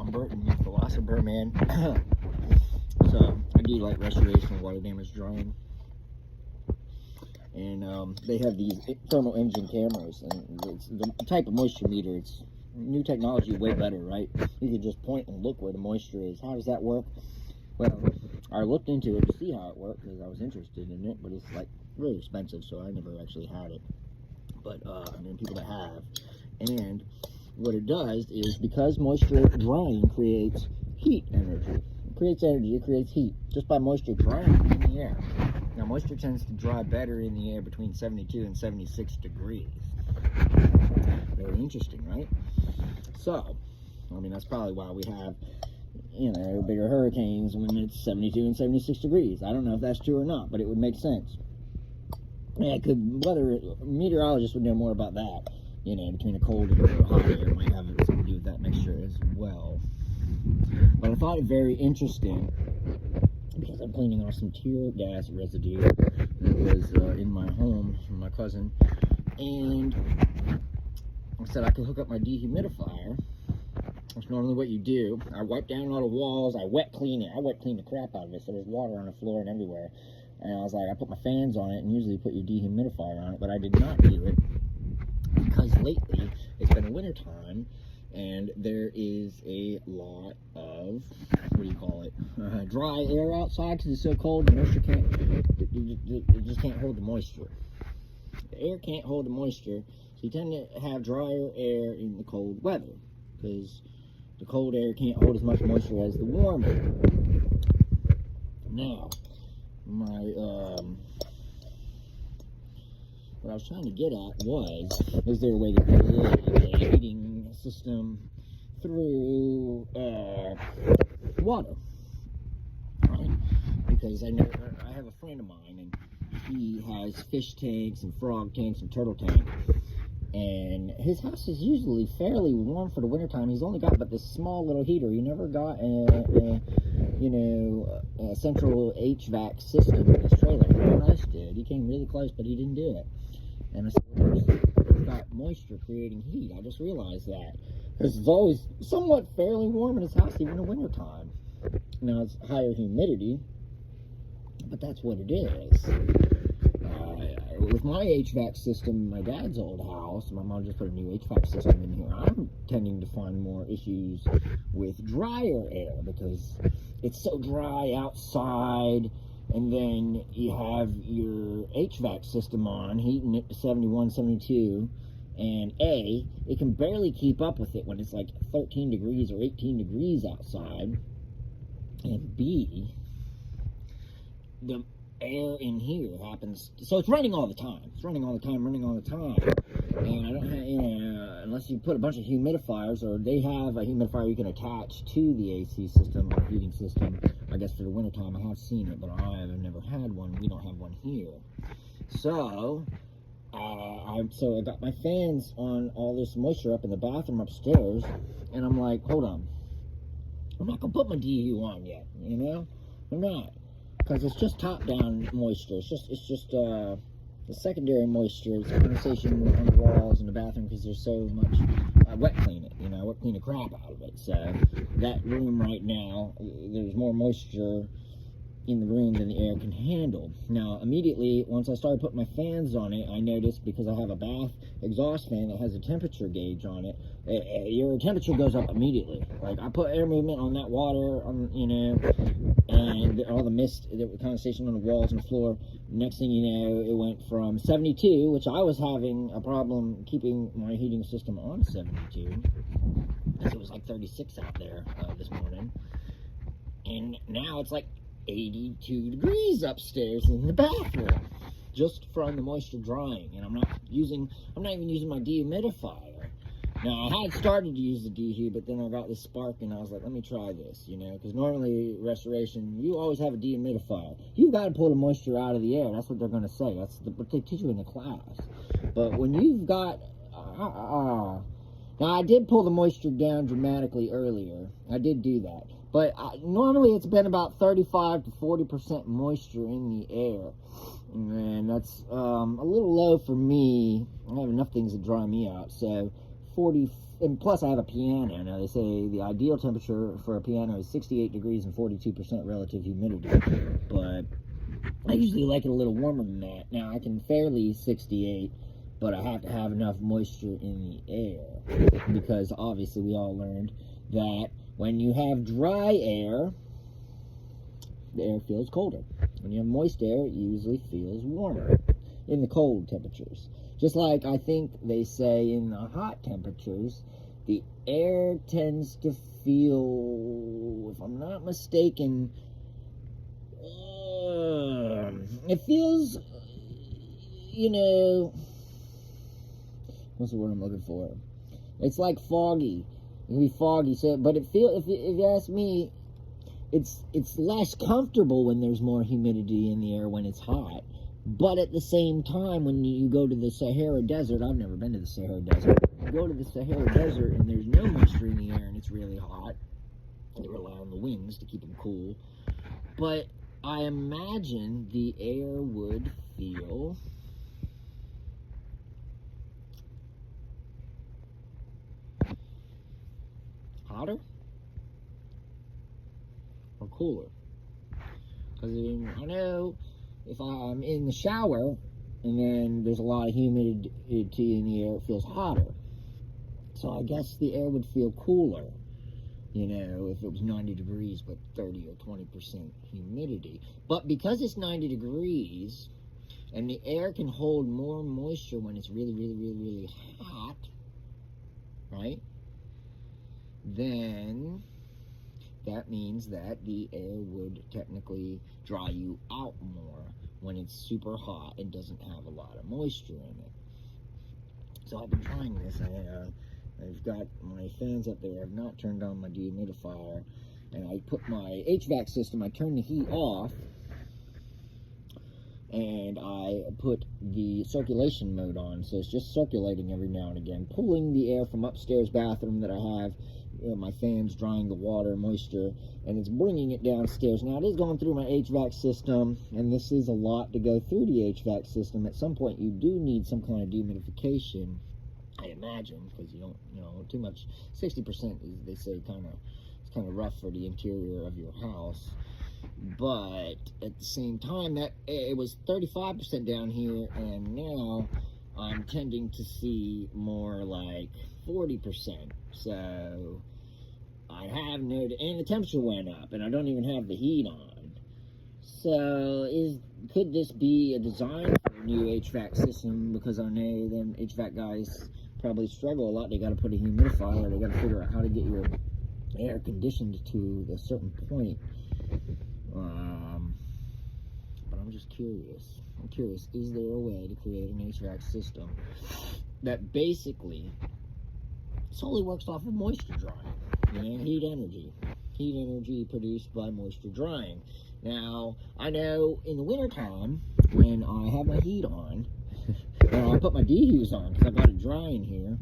I'm Burton the PhilosoBur, man. So, I do like restoration of water damage drying. And they have these thermal imaging cameras, and it's the type of moisture meter. It's new technology, way better, right? You can just point and look where the moisture is. How does that work? Well, I looked into it to see how it worked because I was interested in it, but it's like really expensive, so I never actually had it. But I mean, people that have. And what it does is, because moisture drying creates heat energy. It creates energy, it creates heat, just by moisture drying in the air. Now, moisture tends to dry better in the air between 72 and 76 degrees. Very interesting, right? So, I mean, that's probably why we have, you know, bigger hurricanes when it's 72 and 76 degrees. I don't know if that's true or not, but it would make sense. Yeah, meteorologists would know more about that. You know, between a cold and a hot air might have something to do with that mixture as well. But I thought it very interesting because I'm cleaning off some tear gas residue that was in my home from my cousin, and I said I could hook up my dehumidifier. That's normally what you do. I wipe down all the walls, I wet clean it. I wet clean the crap out of it, so there's water on the floor and everywhere. And I was like, I put my fans on it, and usually you put your dehumidifier on it, but I did not do it because lately it's been winter time, and there is a lot of, dry air outside because it's so cold. The moisture it just can't hold the moisture. The air can't hold the moisture, so you tend to have drier air in the cold weather because the cold air can't hold as much moisture as the warm air. Now, what I was trying to get at was, is there a way to create a heating system through water? Right? Because I have a friend of mine, and he has fish tanks and frog tanks and turtle tanks, and his house is usually fairly warm for the wintertime. He's only got but this small little heater. He never got a central HVAC system in his trailer. Everyone else did. He came really close, but he didn't do it. And I said, well, it's got moisture creating heat. I just realized that. Because it's always somewhat fairly warm in his house, even in the wintertime. Now, it's higher humidity, but that's what it is. With my HVAC system in my dad's old house, my mom just put a new HVAC system in here, I'm tending to find more issues with drier air because it's so dry outside. And then you have your HVAC system on, heating it to 71, 72, and A, it can barely keep up with it when it's like 13 degrees or 18 degrees outside, and B, the air in here happens, so it's running all the time. It's running all the time, and I don't have, unless you put a bunch of humidifiers, or they have a humidifier you can attach to the AC system or heating system. I guess for the wintertime, I have seen it, but I have never had one. We don't have one here. So, I got my fans on all this moisture up in the bathroom upstairs, and I'm like, hold on. I'm not going to put my DU on yet, you know? I'm not. Because it's just top-down moisture. It's just the secondary moisture. It's condensation on the walls in the bathroom because there's so much. Wet clean it, wet clean the crap out of it. So that room right now, there's more moisture in the room than the air can handle. Now, immediately, once I started putting my fans on it, I noticed, because I have a bath exhaust fan that has a temperature gauge on it, your temperature goes up immediately. Like, I put air movement on that water, and all the mist, the condensation on the walls and the floor. Next thing you know, it went from 72, which I was having a problem keeping my heating system on 72, because it was like 36 out there this morning, and now it's like 82 degrees upstairs in the bathroom, just from the moisture drying. And I'm not even using my dehumidifier. Now, I had started to use the dehu, but then I got this spark, and I was like, let me try this, because normally restoration, you always have a dehumidifier. You've got to pull the moisture out of the air. That's what they're going to say. That's what they teach you in the class. But when you've got, now, I did pull the moisture down dramatically earlier. I did do that. But normally it's been about 35 to 40% moisture in the air. And that's a little low for me. I have enough things to dry me out. So 40, and plus I have a piano. Now they say the ideal temperature for a piano is 68 degrees and 42% relative humidity, but I usually like it a little warmer than that. Now I can fairly 68, but I have to have enough moisture in the air, because obviously we all learned that when you have dry air, the air feels colder. When you have moist air, it usually feels warmer in the cold temperatures. Just like I think they say in the hot temperatures, the air tends to feel, if I'm not mistaken, it feels, you know, what's the word I'm looking for? It's like foggy. It can be foggy, so, but it feels, if you ask me, it's less comfortable when there's more humidity in the air when it's hot. But at the same time, when you go to the Sahara Desert, I've never been to the Sahara Desert. You go to the Sahara Desert and there's no moisture in the air and it's really hot. They rely on the winds to keep them cool. But I imagine the air would feel hotter or cooler. Because I know if I'm in the shower and then there's a lot of humidity in the air, it feels hotter. So I guess the air would feel cooler, you know, if it was 90 degrees but 30 or 20% humidity. But because it's 90 degrees and the air can hold more moisture when it's really, really, really, really hot, right? Then that means that the air would technically dry you out more when it's super hot and doesn't have a lot of moisture in it. So I've been trying this. I've got my fans up there. I've not turned on my dehumidifier, and I put my HVAC system, I turned the heat off, and I put the circulation mode on, so it's just circulating every now and again, pulling the air from upstairs bathroom that I have. You know, my fan's drying the water, moisture, and it's bringing it downstairs. Now, it is going through my HVAC system, and this is a lot to go through the HVAC system. At some point, you do need some kind of dehumidification, I imagine, because you don't, you know, too much. 60% is, they say, it's kind of rough for the interior of your house. But at the same time, that it was 35% down here, and now I'm tending to see more like 40%. So I have noted, and the temperature went up, and I don't even have the heat on. So could this be a design for a new HVAC system? Because I know them HVAC guys probably struggle a lot. They got to put a humidifier. They got to figure out how to get your air conditioned to a certain point. But I'm just curious. I'm curious, is there a way to create an HVAC system that basically solely works off of moisture drying? You know, heat energy produced by moisture drying. Now, I know in the wintertime, when I have my heat on, and I put my defuse on, because I've got it dry in here,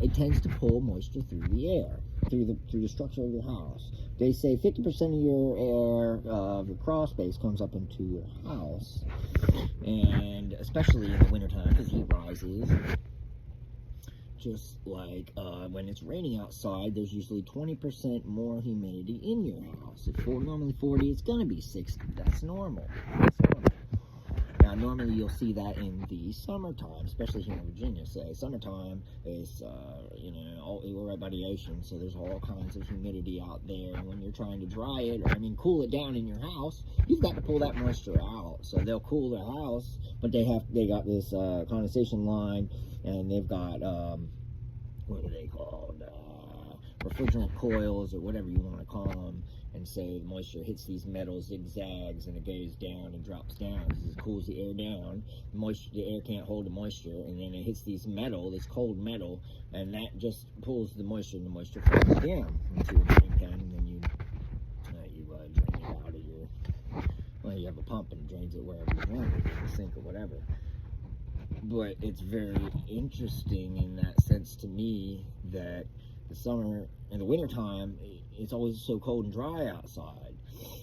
it tends to pull moisture through the air, through the structure of your house. They say 50% of your air, of your crawl space, comes up into your house, and especially in the wintertime, because heat rises. Just like when it's raining outside, there's usually 20% more humidity in your house. If normally 40, it's going to be 60. That's normal. Now, normally you'll see that in the summertime, especially here in Virginia. Say, summertime is, you know, we're right by the ocean, so there's all kinds of humidity out there. And when you're trying to dry it, or cool it down in your house, you've got to pull that moisture out. So they'll cool the house, but they got this condensation line, and they've got, what are they called? Refrigerant coils, or whatever you want to call them. And say the moisture hits these metal zigzags and it goes down and drops down. This cools the air down. The air can't hold the moisture, and then it hits this cold metal, and that just pulls the moisture, and the moisture falls down into your drain pan, and then you drain it out of your, well, you have a pump and it drains it wherever you want it, in the sink or whatever. But it's very interesting in that sense to me that the summer and the wintertime, it's always so cold and dry outside.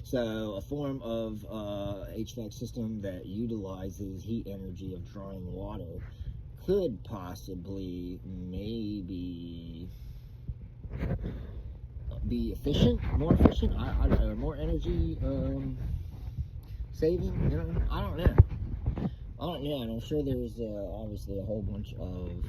So a form of HVAC system that utilizes heat energy of drying water could possibly maybe be efficient, more efficient, or more energy saving. You know, I don't know. And I'm sure there's obviously a whole bunch of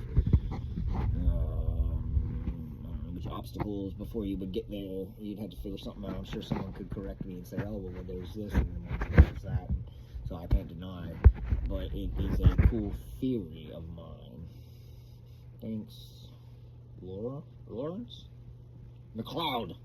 obstacles before you would get there. You'd have to figure something out. I'm sure someone could correct me and say, oh, well, there's this and there's that. And so I can't deny it. But it is a cool theory of mine. Thanks, Lawrence McLeod.